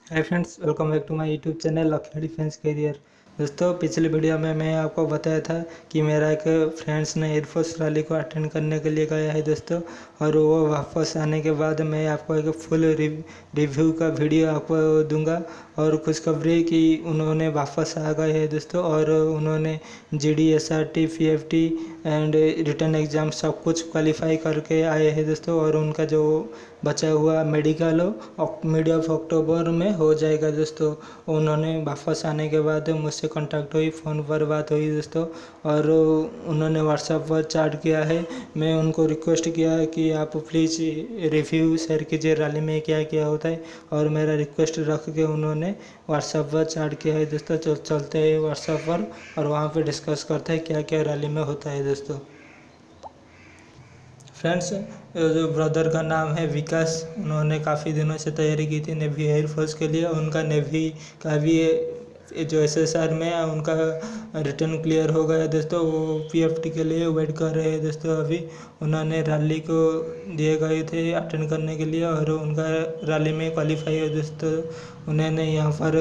Hi friends, welcome back to my YouTube channel Lucknow defence career. दोस्तों, पिछले video में मैं आपको बताया था कि मेरा एक फ्रेंड्स ने एयरफोर्स रैली को अटेंड करने के लिए गया है दोस्तों। और वो वापस आने के बाद मैं आपको एक फुल रिव्यू का वीडियो आपको दूंगा। और खुशखबरी कि उन्होंने वापस आ गए हैं दोस्तों, और उन्होंने GD SRT PFT and written exam सब कुछ क्वालिफाई करके आए हैं दोस्तों। और उनका जो बचा हुआ मेडिकल मिड ऑफ अक्टूबर में हो जाएगा दोस्तों। उन्होंने वापस आने के बाद मुझसे कांटेक्ट हुई, फ़ोन पर बात हुई दोस्तों। और उन्होंने व्हाट्सएप पर चैट किया है। मैं उनको रिक्वेस्ट किया है कि आप प्लीज़ रिव्यू शेयर कीजिए रैली में क्या क्या होता है। और मेरा रिक्वेस्ट रख के उन्होंने व्हाट्सएप पर चैट किया है दोस्तों। चलते हैं व्हाट्सएप पर और वहाँ पे डिस्कस करते हैं क्या क्या रैली में होता है दोस्तों। फ्रेंड्स, जो ब्रदर का नाम है विकास, उन्होंने काफ़ी दिनों से तैयारी की थी नेवी एयरफोर्स के लिए। उनका नेवी का भी जो SSR में है उनका रिटर्न क्लियर हो गया दोस्तों। वो PFT के लिए वेट कर रहे हैं दोस्तों। अभी उन्होंने रैली को दिए गए थे अटेंड करने के लिए और उनका रैली में क्वालिफाई है दोस्तों। उन्होंने यहाँ पर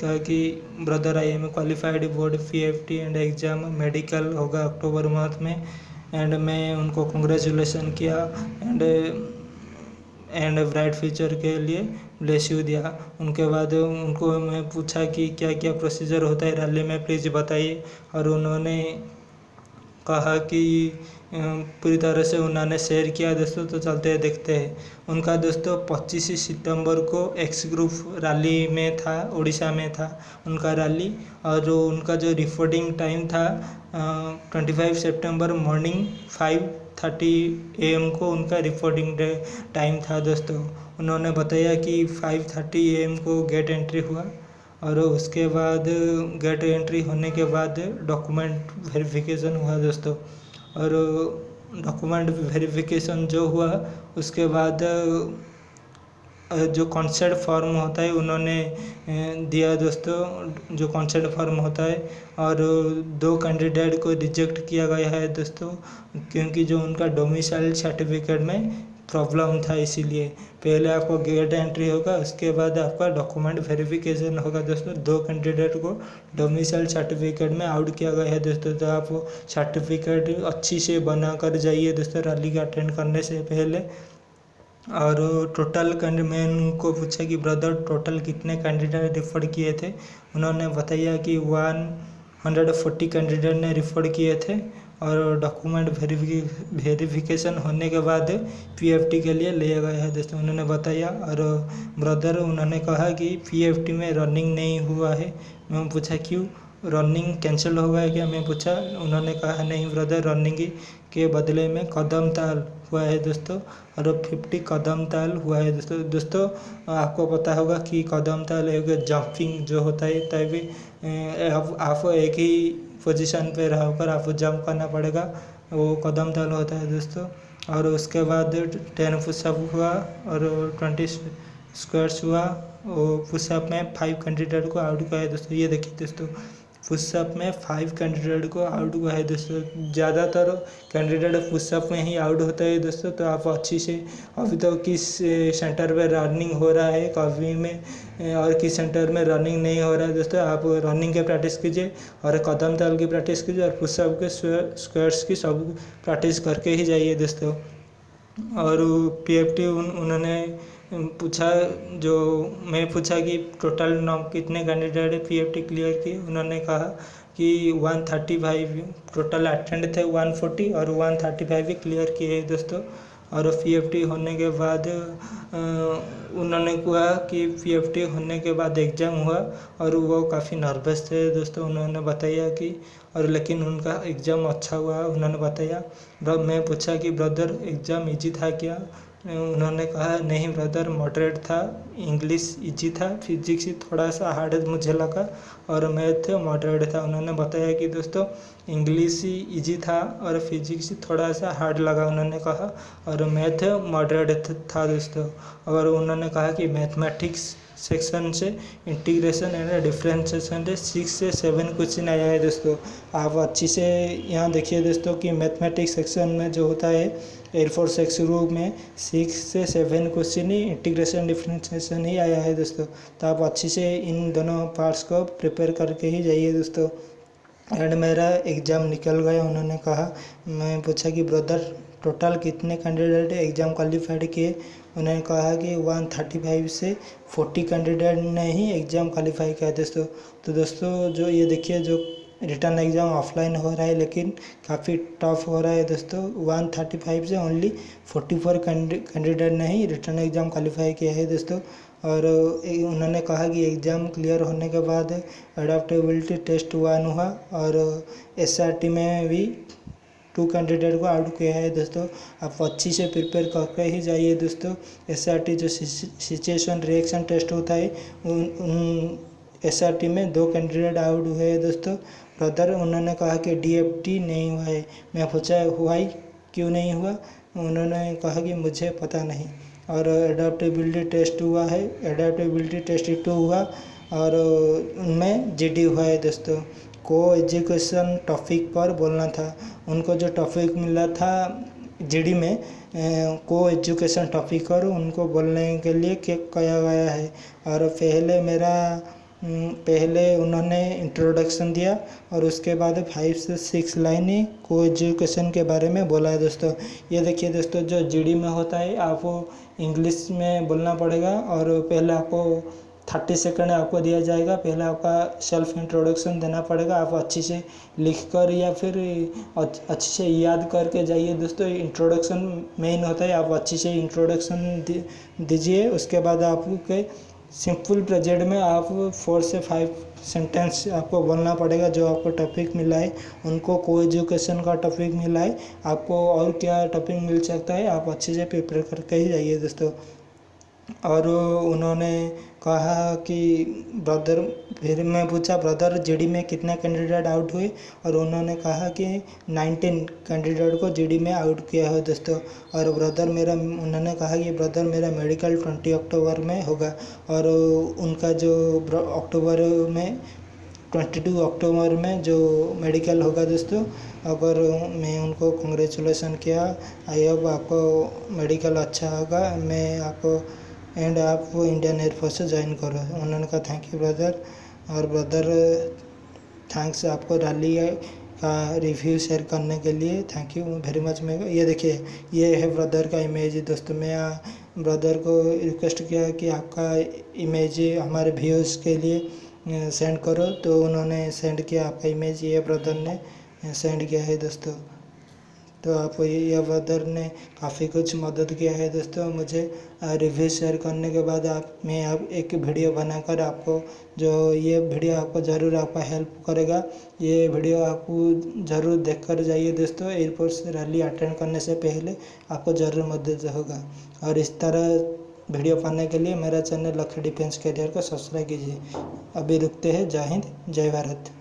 कहा कि brother I am qualified board PFT and exam medical होगा अक्टूबर मंथ में। एंड मैं उनको कंग्रेचुलेसन किया एंड ब्राइट फ्यूचर के लिए ब्लेस यू दिया। उनके बाद उनको मैं पूछा कि क्या क्या प्रोसीजर होता है रैली में, प्लीज़ बताइए। और उन्होंने कहा कि पूरी तरह से उन्होंने शेयर किया दोस्तों। तो चलते हैं देखते हैं। उनका दोस्तों 25 सितंबर को एक्स ग्रुप रैली में था, उड़ीसा में था उनका रैली। और जो उनका जो रिपोर्टिंग टाइम था 25 सितंबर मॉर्निंग 5:30 AM को उनका रिपोर्टिंग टाइम था दोस्तों। उन्होंने बताया कि 5:30 AM को गेट एंट्री हुआ। और उसके बाद गेट एंट्री होने के बाद डॉक्यूमेंट वेरिफिकेशन हुआ दोस्तों। और डॉक्यूमेंट वेरिफिकेशन जो हुआ उसके बाद जो कॉन्सेप्ट फॉर्म होता है उन्होंने दिया दोस्तों, जो कॉन्सेप्ट फॉर्म होता है। और 2 कैंडिडेट को रिजेक्ट किया गया है दोस्तों, क्योंकि जो उनका डोमिसाइल सर्टिफिकेट में प्रॉब्लम था। इसीलिए पहले आपको गेट एंट्री होगा, उसके बाद आपका डॉक्यूमेंट वेरिफिकेशन होगा दोस्तों। 2 कैंडिडेट को डोमिसाइल सर्टिफिकेट में आउट किया गया है दोस्तों। तो आप सर्टिफिकेट अच्छी से बना कर जाइए दोस्तों रैली का अटेंड करने से पहले। और टोटल मैं उनको पूछा कि ब्रदर टोटल कितने कैंडिडेट रिफर किए थे। उन्होंने बताया कि 140 कैंडिडेट ने रिफर किए थे। और डॉक्यूमेंट वेरिफिकेशन होने के बाद PFT के लिए ले गया है दोस्तों, उन्होंने बताया। और ब्रदर उन्होंने कहा कि PFT में रनिंग नहीं हुआ है। मैं पूछा क्यों, रनिंग कैंसिल हो गया क्या, मैं पूछा। उन्होंने कहा नहीं ब्रदर, रनिंग के बदले में कदम ताल हुआ है दोस्तों। और 50 कदम ताल हुआ है दोस्तों। आपको पता होगा कि कदम ताल एक जंपिंग जो होता है, तभी आप एक ही पोजीशन पे रहकर आपको जंप करना पड़ेगा, वो कदम ताल होता है दोस्तों। और उसके बाद 10 पुशअप हुआ और 20 स्क्वाट्स हुआ। वो पुशअप में 5 कैंडिडेट को आउट किया है दोस्तों। ये देखिए दोस्तों, पुशअप में 5 कैंडिडेट को आउट हुआ है दोस्तों। ज़्यादातर कैंडिडेट पुशअप में ही आउट होता है दोस्तों। तो आप अच्छी से, अभी तो किस सेंटर पे रनिंग हो रहा है कभी में और किस सेंटर में रनिंग नहीं हो रहा है दोस्तों, आप रनिंग की प्रैक्टिस कीजिए और कदम ताल की प्रैक्टिस कीजिए और पुशअप के स्क्वाट्स की सब प्रैक्टिस करके ही जाइए दोस्तों। और PFT उन्होंने पूछा, जो मैं पूछा कि टोटल नाम कितने कैंडिडेट PFT क्लियर किए। उन्होंने कहा कि 135 टोटल अटेंड थे, 140 और 135 भी क्लियर किए दोस्तों। और PFT होने के बाद उन्होंने कहा कि PFT होने के बाद एग्ज़ाम हुआ और वो काफ़ी नर्वस थे दोस्तों, उन्होंने बताया कि। और लेकिन उनका एग्ज़ाम अच्छा हुआ उन्होंने बताया। मैं पूछा कि ब्रदर एग्ज़ाम इजी था क्या, उन्होंने कहा नहीं ब्रदर मॉडरेट था। इंग्लिश इजी था, फिजिक्स थोड़ा सा हार्ड मुझे लगा और मैथ मॉडरेट था। उन्होंने बताया कि दोस्तों इंग्लिश इजी था और फिजिक्स थोड़ा सा हार्ड लगा उन्होंने कहा, और मैथ मॉडरेट था दोस्तों। और उन्होंने कहा कि मैथमेटिक्स सेक्शन से इंटीग्रेशन एंड डिफरेंशिएशन से 6 से 7 क्वेश्चन आया है दोस्तों। आप अच्छी से यहाँ देखिए दोस्तों कि मैथमेटिक्स सेक्शन में जो होता है एयरफोर्स एक्स ग्रुप में 6 से 7 क्वेश्चन ही इंटीग्रेशन डिफरेंशिएशन ही आया है दोस्तों। तो आप अच्छी से इन दोनों पार्ट्स को प्रिपेयर करके ही जाइए दोस्तों। एंड मेरा एग्ज़ाम निकल गया। उन्होंने कहा, मैं पूछा कि ब्रदर टोटल कितने कैंडिडेट एग्ज़ाम क्वालिफाइड किए। उन्होंने कहा कि 135 से 40 कैंडिडेट ने ही एग्ज़ाम क्वालिफाई किया दोस्तों। तो दोस्तों जो ये देखिए जो रिटर्न एग्ज़ाम ऑफलाइन हो रहा है लेकिन काफ़ी टफ हो रहा है दोस्तों। 135 से ओनली 44 कैंडिडेट ने ही रिटर्न एग्ज़ाम क्वालिफाई किया है दोस्तों। और उन्होंने कहा कि एग्ज़ाम क्लियर होने के बाद एडाप्टेबिलिटी टेस्ट 1 हुआ और SRT में भी 2 कैंडिडेट को आउट किया है दोस्तों। आप अच्छी से प्रिपेयर करके ही जाइए दोस्तों। SRT जो सिचुएशन रिएक्शन टेस्ट होता है उन SRT में 2 कैंडिडेट आउट हुए हैं दोस्तों। ब्रदर उन्होंने कहा कि DFT नहीं हुआ है। मैं पूछा हुआ ही क्यों नहीं हुआ। उन्होंने कहा कि मुझे पता नहीं। और एडाप्टेबिलिटी टेस्ट हुआ है, एडाप्टेबिलिटी टेस्ट 2 हुआ और उनमें GD हुआ है दोस्तों। को एजुकेशन टॉपिक पर बोलना था। उनको जो टॉपिक मिला था GD में को एजुकेशन टॉपिक पर उनको बोलने के लिए कहा गया है। और पहले उन्होंने इंट्रोडक्शन दिया और उसके बाद 5 से 6 लाइन ही को एजुकेशन के बारे में बोला है दोस्तों। ये देखिए दोस्तों जो GD में होता है आपको इंग्लिश में बोलना पड़ेगा और पहले आपको 30 सेकंड आपको दिया जाएगा। पहले आपका सेल्फ इंट्रोडक्शन देना पड़ेगा। आप अच्छी से लिख कर या फिर अच्छी से याद करके जाइए दोस्तों। इंट्रोडक्शन मेन होता है। आप अच्छी से इंट्रोडक्शन दीजिए। उसके बाद आपके सिंपल प्रेजेंट में आप 4 से 5 सेंटेंस आपको बोलना पड़ेगा। जो आपको टॉपिक मिला है उनको को एजुकेशन का टॉपिक मिला है, आपको और क्या टॉपिक मिल सकता है आप अच्छे से प्रिपेयर करके ही जाइए दोस्तों। और उन्होंने कहा कि ब्रदर, फिर मैं पूछा ब्रदर GD में कितने कैंडिडेट आउट हुए और उन्होंने कहा कि 19 कैंडिडेट को GD में आउट किया है दोस्तों। और उन्होंने कहा कि ब्रदर मेरा मेडिकल 20 अक्टूबर में होगा और उनका जो अक्टूबर में 22 अक्टूबर में जो मेडिकल होगा दोस्तों। अगर मैं उनको कॉन्ग्रेचुलेसन किया, आई होप आपको मेडिकल अच्छा होगा, मैं आपको एंड आप इंडियन एयरफोर्स से ज्वाइन करो। उन्होंने कहा थैंक यू ब्रदर। और ब्रदर थैंक्स आपको रैली का रिव्यू शेयर करने के लिए, थैंक यू वेरी मच। मैं ये देखिए ये है ब्रदर का इमेज दोस्तों। मैं ब्रदर को रिक्वेस्ट किया कि आपका इमेज हमारे व्यूअर्स के लिए सेंड करो, तो उन्होंने सेंड किया आपका इमेज। ये ब्रदर ने सेंड किया है दोस्तों। तो आप ये ब्रदर ने काफ़ी कुछ मदद किया है दोस्तों मुझे। रिव्यू शेयर करने के बाद मैं एक वीडियो बनाकर आपको, जो ये वीडियो आपको ज़रूर आपका हेल्प करेगा। ये वीडियो आपको ज़रूर देखकर जाइए दोस्तों। एयरफोर्स रैली अटेंड करने से पहले आपको ज़रूर मदद होगा। और इस तरह वीडियो पाने के लिए मेरा चैनल लक्ष्य डिफेंस कैरियर को सब्सक्राइब कीजिए। अभी रुकते हैं। जय हिंद, जय भारत।